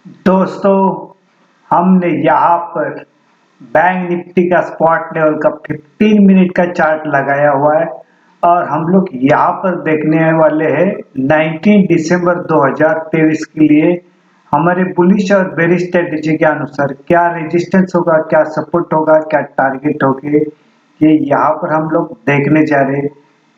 दोस्तों, हमने यहाँ पर बैंक निफ्टी का स्पॉट लेवल का 15 मिनट का चार्ट लगाया हुआ है और हम लोग यहाँ पर देखने वाले हैं 19 दिसंबर 2023 के लिए हमारे बुलिश और बेरिश स्ट्रेटेजी के अनुसार क्या रेजिस्टेंस होगा, क्या सपोर्ट होगा, क्या टारगेट होगी, ये यहाँ पर हम लोग देखने जा रहे हैं।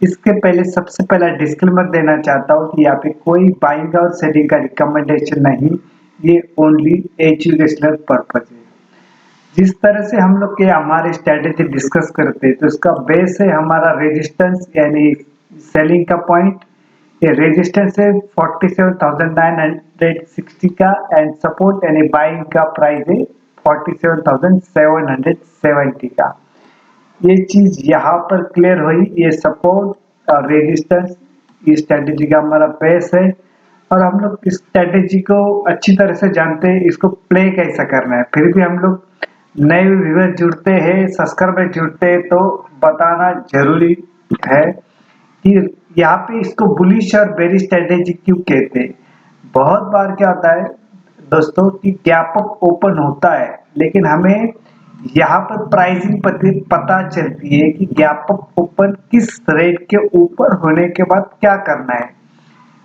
इसके पहले सबसे पहला डिस्क्लेमर देना चाहता हूँ कि यहाँ पे कोई बाइंग और सेलिंग का रिकमेंडेशन नहीं, ये ओनली एजुकेशनल पर्पज है। जिस तरह से हम लोग के हमारे स्ट्रेटेजी डिस्कस करते हैं तो इसका बेस है हमारा रेजिस्टेंस यानी सेलिंग का पॉइंट। ये रेजिस्टेंस है 47,960 का एंड सपोर्ट यानी बाइंग का प्राइस है 47,770 का। ये चीज यहाँ पर क्लियर हुई। ये सपोर्ट और रेजिस्टेंस ये स्ट्रेटेजी का हमारा बेस है और हम लोग इस स्ट्रेटेजी को अच्छी तरह से जानते हैं, इसको प्ले कैसा करना है। फिर भी हम लोग नए व्यूअर जुड़ते हैं, सब्सक्राइबर जुड़ते हैं तो बताना जरूरी है कि यहाँ पे इसको बुलिश और बेरिश स्ट्रेटेजी क्यों कहते हैं। बहुत बार क्या होता है दोस्तों कि गैप अप ओपन होता है, लेकिन हमें यहाँ पर प्राइसिंग पता चलती है कि गैप अप ओपन किस रेट के ऊपर होने के बाद क्या करना है।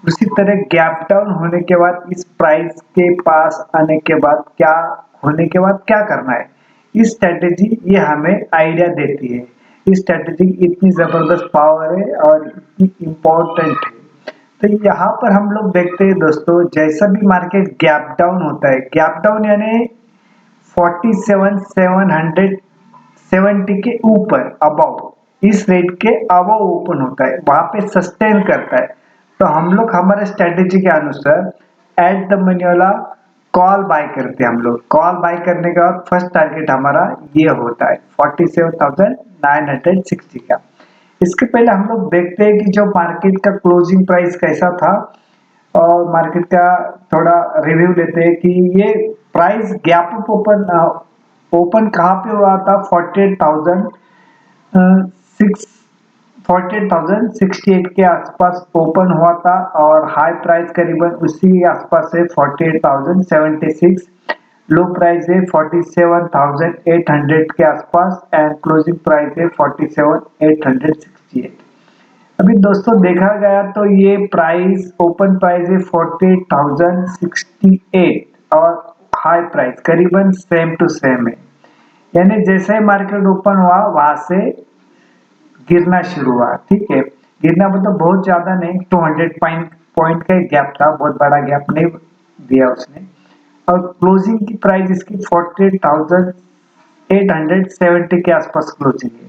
उसी तरह गैप डाउन होने के बाद इस प्राइस के पास आने के बाद क्या होने के बाद क्या करना है। इस स्ट्रेटेजी ये हमें आइडिया देती है। इस स्ट्रेटेजी की इतनी जबरदस्त पावर है और इतनी इम्पोर्टेंट है। तो यहाँ पर हम लोग देखते हैं दोस्तों, जैसा भी मार्केट गैप डाउन होता है, गैप डाउन यानी 47,770 के ऊपर अबव इस रेट के अबव ओपन होता है, वहां पे सस्टेन करता है। तो हम लोग हमारे स्ट्रेटेजी के अनुसार एट द मनी वाला कॉल बाय करते हैं। हम लोग कॉल बाय करने के बाद फर्स्ट टारगेट हमारा ये होता है 47,960 का। इसके पहले हम लोग देखते हैं कि जो मार्केट का क्लोजिंग प्राइस कैसा था और मार्केट का थोड़ा रिव्यू लेते हैं कि ये प्राइस गैप अप ओपन कहाँ पे हुआ था। 48,068 के आसपास ओपन हुआ था और हाई प्राइस करीबन उसी आसपास है 48,076। लो प्राइस है 47,800 के आसपास एंड क्लोजिंग प्राइस है 47,868। अभी दोस्तों देखा गया तो ये प्राइस ओपन प्राइस है 48,068 और हाई प्राइस करीबन सेम टू सेम है। यानी जैसे ही मार्केट ओपन हुआ वहां से गिरना शुरू हुआ। ठीक है, गिरना मतलब बहुत ज्यादा नहीं, 200 पॉइंट का गैप था, बहुत बड़ा गैप नहीं दिया उसने। और क्लोजिंग की प्राइस इसकी 48,870 के आसपास क्लोजिंग है।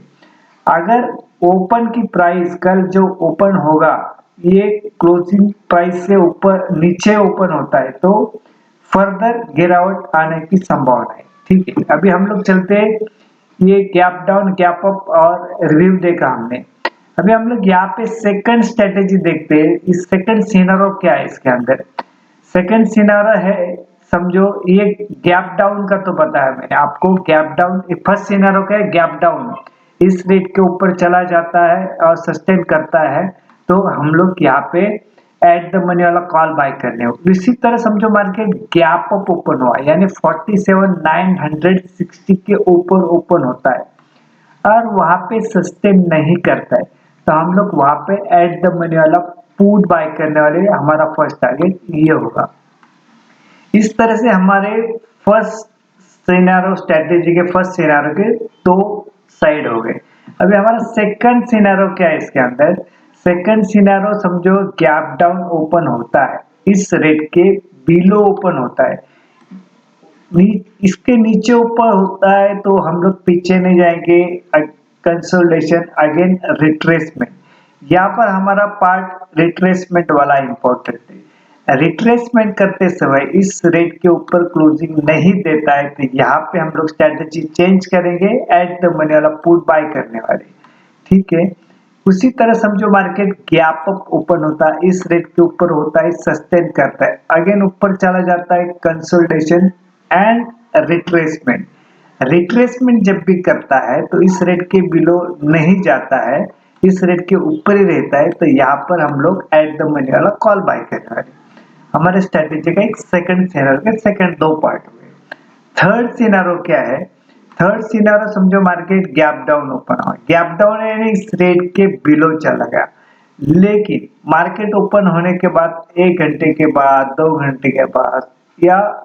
अगर ओपन की प्राइस कल जो ओपन होगा ये क्लोजिंग प्राइस से ऊपर नीचे ओपन होता है तो फर्दर गिरावट आने की संभावना है। ठीक है, अभी हम लोग चलते हैं। ये गैप डाउन गैप अप और रिव्यू देखा हमने। अभी हम लोग यहाँ पे सेकंड स्ट्रेटेजी देखते हैं। इस सेकंड सिनेरियो क्या है इसके अंदर। सेकंड सिनेरियो है, समझो ये गैप डाउन का तो पता है मैंने आपको। गैप डाउन फर्स्ट सिनेरियो क्या है, गैप डाउन इस रेट के ऊपर चला जाता है और सस्टेन करता है तो हम लोग यहाँ पे एट द मनी वाला कॉल बाय करने हो। इसी तरह समझो मार्केट गैप अप ओपन हुआ यानी 47,960 के ऊपर ओपन होता है और वहां पे सस्टेन नहीं करता है तो हम लोग वहां पे एट द मनी वाला पुट बाय करने वाले हमारा फर्स्ट टारगेट ये होगा। इस तरह से हमारे फर्स्ट सिनेरियो स्ट्रेटेजी के फर्स्ट सिनेरियो के दो साइड हो गए। अभी हमारा सेकंड सिनेरियो क्या है इसके अंदर। सेकंड सिनेरियो समझो गैप डाउन ओपन होता है, इस रेट के बिलो ओपन होता है, इसके नीचे ऊपर होता है तो हम लोग पीछे नहीं जाएंगे। कंसोलिडेशन अगेन रिट्रेसमेंट, यहाँ पर हमारा पार्ट रिट्रेसमेंट वाला इंपॉर्टेंट है। रिट्रेसमेंट करते समय इस रेट के ऊपर क्लोजिंग नहीं देता है तो यहाँ पे हम लोग स्ट्रेटेजी चेंज करेंगे एट द मनी वाला पुट बाय करने वाले। ठीक है, उसी तरह समझो मार्केट गैप अप ओपन होता है, इस रेट के ऊपर होता है, सस्टेन करता है, अगेन ऊपर चला जाता है, कंसोलिडेशन एंड रिट्रेसमेंट। रिट्रेसमेंट जब भी करता है तो इस रेट के बिलो नहीं जाता है, इस रेट के ऊपर ही रहता है तो यहाँ पर हम लोग एट द मनी वाला कॉल बाय करने वाले। हमारे स्ट्रेटेजी का एक सेकंड सिनेरियो के सेकंड दो पार्ट हुए। थर्ड सिनेरियो क्या है? थर्ड सिनेरियो समझो मार्केट गैप डाउन ओपन हुआ, गैप डाउन यानी इस रेट के बिलो चला गया, लेकिन मार्केट ओपन होने के बाद 1 घंटे के बाद, 2 घंटे के बाद, या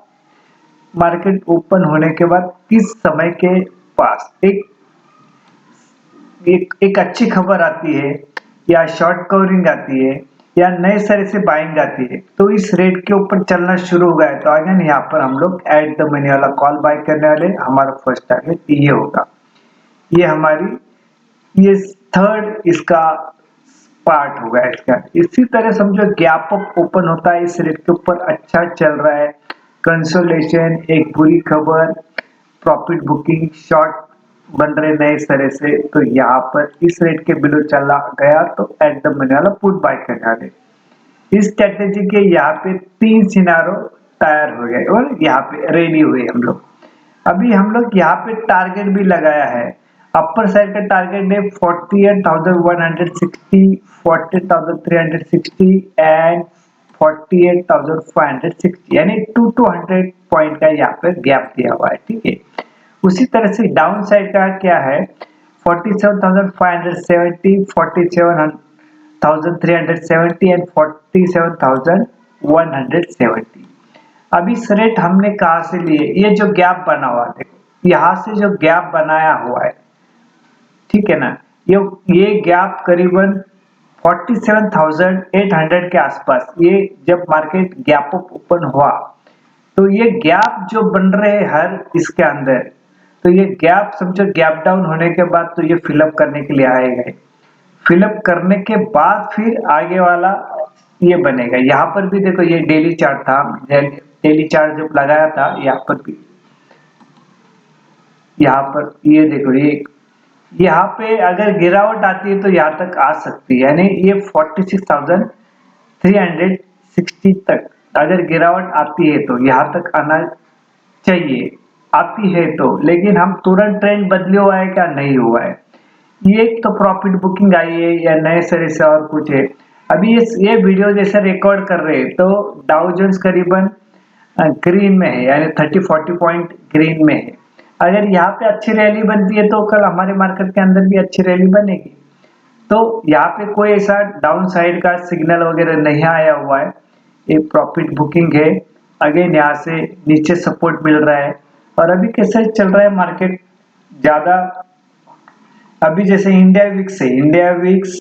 मार्केट ओपन होने के बाद किस समय के पास एक अच्छी खबर आती है, या शॉर्ट कवरिंग आती है, या नए सिरे से बाइंग आती है, तो इस रेट के ऊपर चलना शुरू हो गया तो अगेन यहाँ पर हम लोग एट द मनी वाला कॉल बाय करने वाले। हमारा फर्स्ट टारगेट ये होगा, ये हमारी ये थर्ड इसका पार्ट होगा इसका। इसी तरह समझो गैप अप ओपन होता है, इस रेट के ऊपर अच्छा चल रहा है, कंसोलेशन, एक बुरी खबर, प्रॉफिट बुकिंग, शॉर्ट बन रहे नए सिरे से, तो यहाँ पर इस रेट के बिलो चला गया तो एट द मनी वाला पुट बाय करना है। इस स्ट्रेटेजी के यहाँ पे 3 सिनारो तैयार हो गए और यहाँ पे रेडी हुए हम लोग। अभी हम लोग यहाँ पे टारगेट भी लगाया है, अपर साइड का टारगेट है 48,160, 40,360 एंड 48,560, यानी 200 पॉइंट का यहाँ पे गैप दिया हुआ है, ठीक है। उसी तरह से डाउन साइड का क्या है, 47,570, 47,370 एंड 47,170। अब इस रेट हमने कहा से लिए, ये जो गैप बना हुआ देखो, यहां से जो गैप बनाया हुआ है, ठीक है ना, ये गैप करीबन 47,800 के आसपास, ये जब मार्केट गैप अप ओपन हुआ तो ये गैप जो बन रहे हैं हर इसके अंदर, तो ये गैप समझो गैप डाउन होने के बाद तो ये फिलअप करने के लिए आएगा, फिलअप करने के बाद फिर आगे वाला ये बनेगा। यहाँ पर भी देखो ये डेली चार्ट था, डेली चार्ट जब लगाया था यहाँ पर भी, यहाँ पर ये देखो, ये यहाँ पे अगर गिरावट आती है तो यहाँ तक आ सकती है, यानी ये 46,360 तक अगर गिरावट आती है तो यहाँ तक आना चाहिए, आती है तो। लेकिन हम तुरंत ट्रेंड बदले हुआ है क्या? नहीं हुआ है। ये तो प्रॉफिट बुकिंग आई है या नए सिरे से और कुछ है। अभी ये वीडियो जैसे रिकॉर्ड कर रहे हैं तो डाउ जोन्स करीबन ग्रीन में है, यानी 30-40 पॉइंट ग्रीन में है। अगर यहाँ पे अच्छी रैली बनती है तो कल हमारे मार्केट के अंदर भी अच्छी रैली बनेगी। तो यहाँ पे कोई ऐसा डाउन साइड का सिग्नल वगैरह नहीं आया हुआ है, एक प्रॉफिट बुकिंग है। अगेन यहाँ से नीचे सपोर्ट मिल रहा है, और अभी कैसे चल रहा है मार्केट, ज्यादा अभी जैसे इंडिया विक्स है, इंडिया विक्स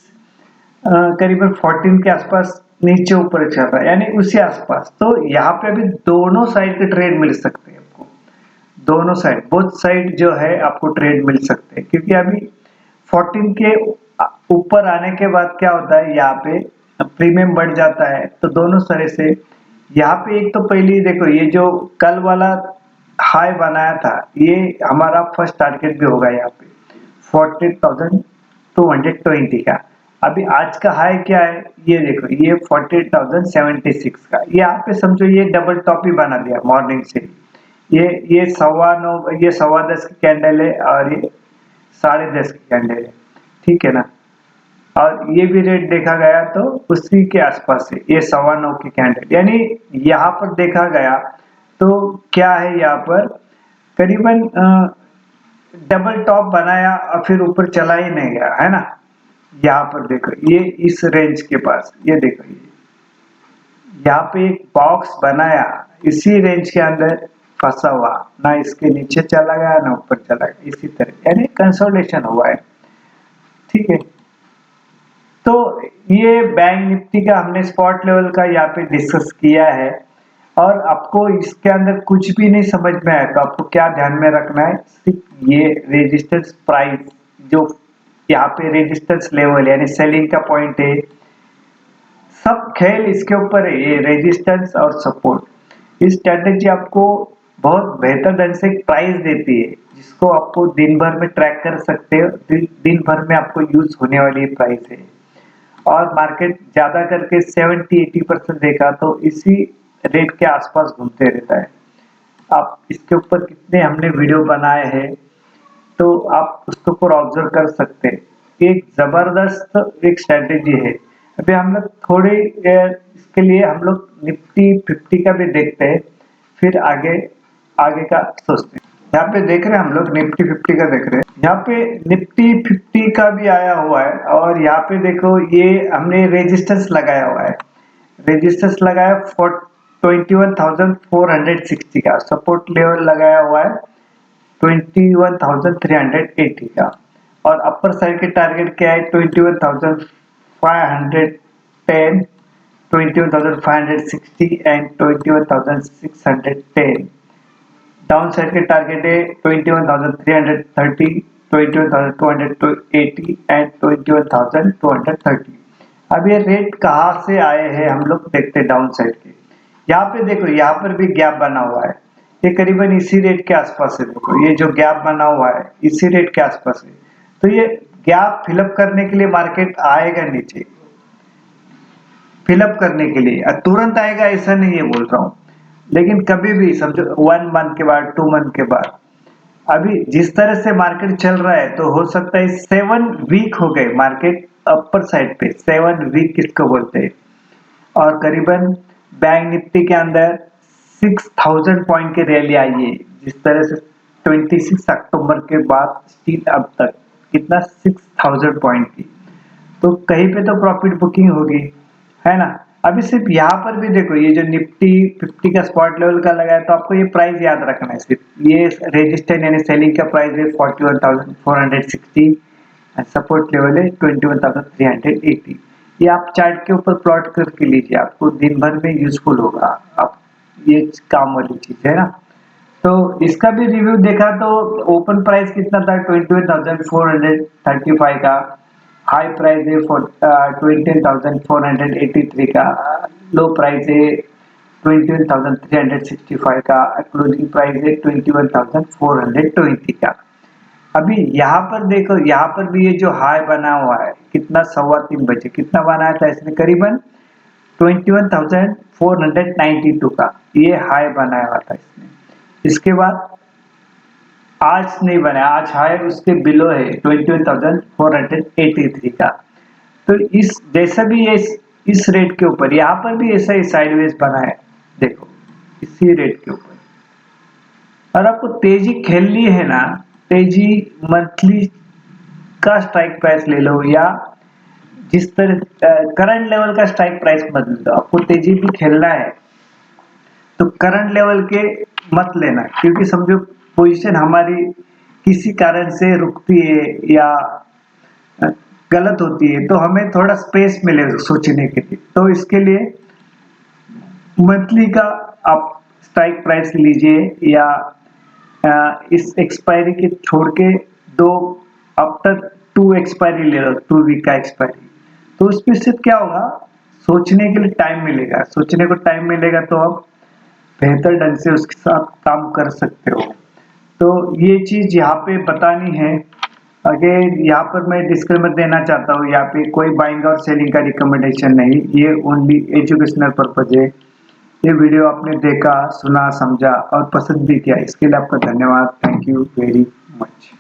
करीबन 14 के आसपास नीचे ऊपर चल रहा है, यानी उसी आसपास। तो यहाँ पे अभी दोनों साइड के ट्रेड मिल सकते हैं आपको, दोनों साइड, बोथ साइड जो है आपको ट्रेड मिल सकते हैं, क्योंकि अभी 14 के ऊपर आने के बाद क्या होता है, यहाँ पे प्रीमियम बढ़ जाता है। तो दोनों तरह से यहाँ पे एक तो पहले देखो, ये जो कल वाला हाई बनाया था, ये हमारा फर्स्ट टारगेट भी होगा यहाँ पे 48,220 का। अभी आज का हाई क्या है, ये देखो, ये 48,076 का। यहाँ पे समझो ये डबल टॉप ही बना दिया मॉर्निंग से। ये 9:15, ये 10:15 की कैंडल है और ये 10:30 की कैंडल है, ठीक है ना। और ये भी रेट देखा गया तो उसी के आसपास है, ये 9:15 की कैंडल, यानी यहाँ पर देखा गया तो क्या है, यहाँ पर करीबन डबल टॉप बनाया और फिर ऊपर चला ही नहीं गया है ना। यहाँ पर देखो, ये इस रेंज के पास, ये देखो, ये यहाँ पे एक बॉक्स बनाया, इसी रेंज के अंदर फंसा हुआ, ना इसके नीचे चला गया ना ऊपर चला गया, इसी तरह, यानी कंसोलिडेशन हुआ है, ठीक है। तो ये बैंक निफ्टी का हमने स्पॉट लेवल का यहाँ पे डिस्कस किया है, और आपको इसके अंदर कुछ भी नहीं समझ में आया तो आपको क्या ध्यान में रखना है, सिर्फ ये रेजिस्टेंस प्राइस, जो यहाँ पे रेजिस्टेंस लेवल यानी सेलिंग का पॉइंट है, सब खेल इसके ऊपर है, ये रेजिस्टेंस और सपोर्ट। इस स्ट्रेटेजी आपको बहुत बेहतर ढंग से प्राइस देती है, जिसको आपको दिन भर में ट्रैक कर सकते हो, दिन भर में आपको यूज होने वाली प्राइस है। और मार्केट ज्यादा करके 70-80% देखा तो इसी रेट के आसपास घूमते रहता है। आप इसके ऊपर कितने हमने वीडियो बनाए हैं तो आप उसके ऊपर ऑब्जर्व कर सकते हैं। एक जबरदस्त एक स्ट्रेटेजी है, अभी हम लोग थोड़ी इसके लिए हम लोग निफ्टी 50 का भी देखते हैं, फिर आगे आगे का सोचते हैं। यहाँ पे देख रहे हैं हम लोग निफ्टी 50 का देख रहे हैं। यहाँ पे निफ्टी 50 का भी आया हुआ है और यहाँ पे देखो ये हमने रेजिस्टेंस लगाया हुआ है। रेजिस्टेंस लगाया 21,460 का, सपोर्ट लेवल लगाया हुआ है 21,380 का और अपर साइड के टारगेट क्या है 21,510, 21,560 एंड 21,610। डाउन साइड के टारगेट है 21,330, 21,280 एंड 21,230। अब ये रेट कहाँ से आए हैं हम लोग देखते हैं डाउन साइड के। यहाँ पे देखो यहाँ पर भी गैप बना हुआ है, ये करीबन इसी रेट के आसपास है। देखो ये जो गैप बना हुआ है इसी रेट के आसपास है, तो ये गैप फिलअप करने के लिए मार्केट आएगा नीचे, फिलअप करने के लिए तुरंत आएगा ऐसा नहीं है बोल रहा हूँ, लेकिन कभी भी समझो 1 मंथ के बाद 2 मंथ के बाद। अभी जिस तरह से मार्केट चल रहा है तो हो सकता है 7 वीक हो गए मार्केट अपर साइड पे, 7 वीक किसको बोलते हैं। और करीबन बैंक निफ्टी के अंदर 6000 पॉइंट की रैली आई है, जिस तरह से 26 अक्टूबर के बाद स्टिल अब तक कितना 6000 पॉइंट की, तो कहीं पे तो प्रॉफिट बुकिंग होगी, है ना। अभी सिर्फ यहाँ पर भी देखो ये जो निफ्टी 50 का स्पॉट लेवल का लगा है, तो आपको ये प्राइस याद रखना है। सिर्फ ये रेजिस्टेंस यानी सेलिंग का प्राइस है 41,460, सपोर्ट लेवल है 21,380। ये आप चार्ट के ऊपर प्लॉट करके लीजिए, आपको दिन भर में यूजफुल होगा। आप ये काम वाली चीज है ना। तो इसका भी रिव्यू देखा तो ओपन प्राइस कितना था 21,435 का, हाई प्राइस है 20,483 का, लो प्राइस है 21,365 का, क्लोजिंग प्राइस है 21,420 का। अभी यहाँ पर देखो यहाँ पर भी ये जो हाई बना हुआ है कितना 3:15 बजे कितना बनाया था इसने करीबन 21,492 का ये हाई बनाया हुआ था इसने। इसके बाद आज नहीं बना, आज हाई उसके बिलो है 21,483 का। तो इस जैसा भी ये इस रेट के ऊपर यहाँ पर भी ऐसा ही साइडवेज बना है, देखो इसी रेट के ऊपर। और आपको तेजी खेलनी है ना, तेजी मंथली का स्ट्राइक प्राइस ले लो या जिस तरह करंट लेवल का स्ट्राइक प्राइस मत लो। आपको तेजी भी खेलना है तो करंट लेवल के मत लेना, क्योंकि समझो पोजीशन हमारी किसी कारण से रुकती है या गलत होती है तो हमें थोड़ा स्पेस मिले सोचने के लिए। तो इसके लिए मंथली का आप स्ट्राइक प्राइस लीजिए या इस एक्सपायरी के छोड़ के दो आफ्टर 2 एक्सपायरी ले लो, 2 वीक का एक्सपायरी। तो उसमें सिर्फ क्या होगा, सोचने के लिए टाइम मिलेगा, सोचने को टाइम मिलेगा तो आप बेहतर ढंग से उसके साथ काम कर सकते हो। तो ये चीज यहाँ पे बतानी है। अगेन यहाँ पर मैं डिस्क्लेमर देना चाहता हूँ, यहाँ पे कोई बाइंग और सेलिंग का रिकमेंडेशन नहीं, ये ओनली एजुकेशनल पर्पज है। ये वीडियो आपने देखा, सुना, समझा और पसंद भी किया, इसके लिए आपका धन्यवाद। Thank you very much.